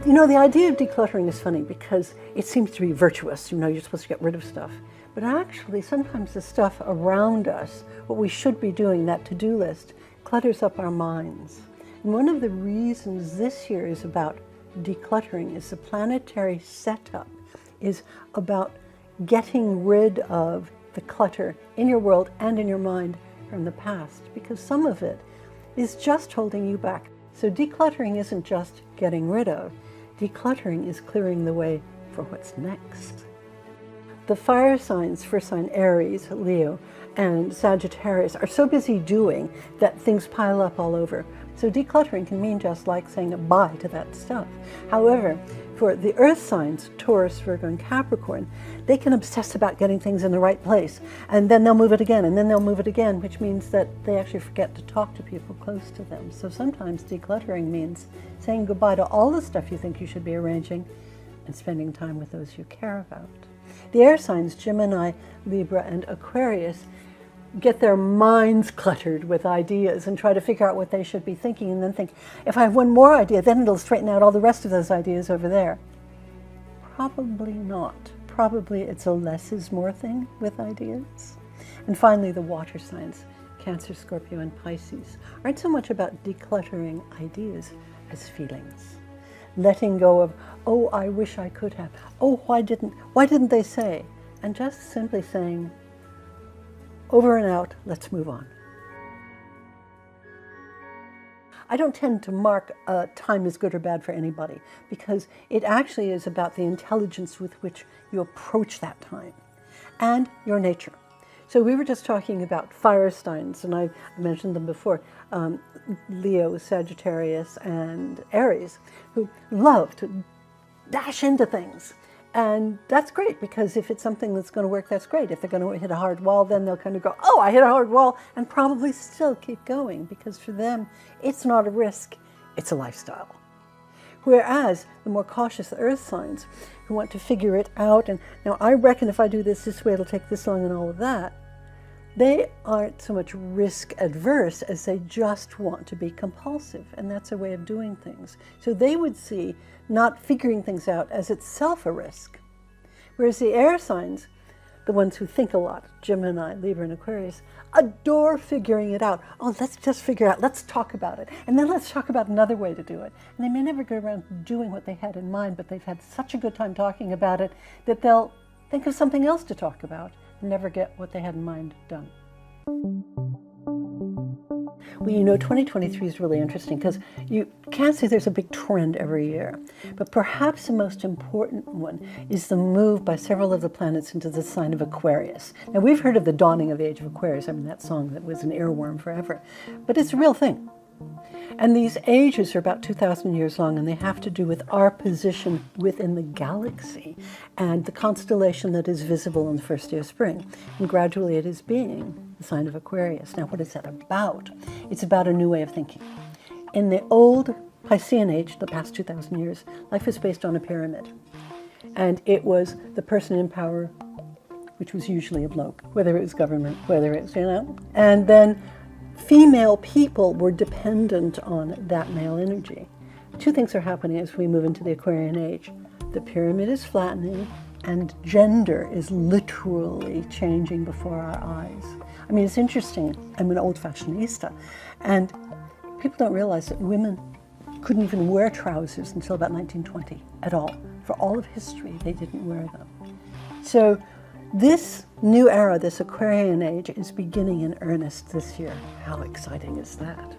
You know, the idea of decluttering is funny because it seems to be virtuous. You know, you're supposed to get rid of stuff. But actually, sometimes the stuff around us, what we should be doing, that to-do list, clutters up our minds. And one of the reasons this year is about decluttering is the planetary setup is about getting rid of the clutter in your world and in your mind from the past, because some of it is just holding you back. So decluttering isn't just getting rid of. Decluttering is clearing the way for what's next. The fire signs, first sign Aries, Leo, and Sagittarius are so busy doing that things pile up all over. So decluttering can mean just like saying bye to that stuff. However, for the earth signs, Taurus, Virgo, and Capricorn, they can obsess about getting things in the right place, and then they'll move it again, and then they'll move it again, which means that they actually forget to talk to people close to them. So sometimes decluttering means saying goodbye to all the stuff you think you should be arranging and spending time with those you care about. The air signs, Gemini, Libra, and Aquarius, get their minds cluttered with ideas and try to figure out what they should be thinking, and then think, if I have one more idea, then it'll straighten out all the rest of those ideas over there. Probably not. Probably it's a less is more thing with ideas. And finally, the water signs, Cancer, Scorpio, and Pisces, aren't so much about decluttering ideas as feelings. Letting go of, oh, I wish I could have. Oh, why didn't they say? And just simply saying, over and out, let's move on. I don't tend to mark time as good or bad for anybody, because it actually is about the intelligence with which you approach that time and your nature. So we were just talking about fire signs, and I mentioned them before, Leo, Sagittarius, and Aries, who love to dash into things. And that's great, because if it's something that's going to work, that's great. If they're going to hit a hard wall, then they'll kind of go, oh, I hit a hard wall, and probably still keep going, because for them, it's not a risk, it's a lifestyle. Whereas the more cautious earth signs, who want to figure it out, and now I reckon if I do this way, it'll take this long and all of that, they aren't so much risk adverse as they just want to be compulsive, and that's a way of doing things. So they would see not figuring things out as itself a risk. Whereas the air signs, the ones who think a lot, Gemini, Libra, and Aquarius, adore figuring it out. Oh, let's just figure it out, let's talk about it, and then let's talk about another way to do it. And they may never go around doing what they had in mind, but they've had such a good time talking about it that they'll think of something else to talk about and never get what they had in mind done. Well, you know, 2023 is really interesting because you can't say there's a big trend every year, but perhaps the most important one is the move by several of the planets into the sign of Aquarius. Now, we've heard of the dawning of the age of Aquarius. I mean, that song that was an earworm forever, but it's a real thing. And these ages are about 2,000 years long, and they have to do with our position within the galaxy and the constellation that is visible on the first day of spring. And gradually it is being the sign of Aquarius. Now, what is that about? It's about a new way of thinking. In the old Piscean age, the past 2,000 years, life was based on a pyramid. And it was the person in power, which was usually a bloke, whether it was government, whether it's, and then female people were dependent on that male energy. Two things are happening as we move into the Aquarian age. The pyramid is flattening, and gender is literally changing before our eyes. I mean, it's interesting. I'm an old fashionista, and people don't realize that women couldn't even wear trousers until about 1920 at all. For all of history, they didn't wear them. So this new era, this Aquarian age, is beginning in earnest this year. How exciting is that?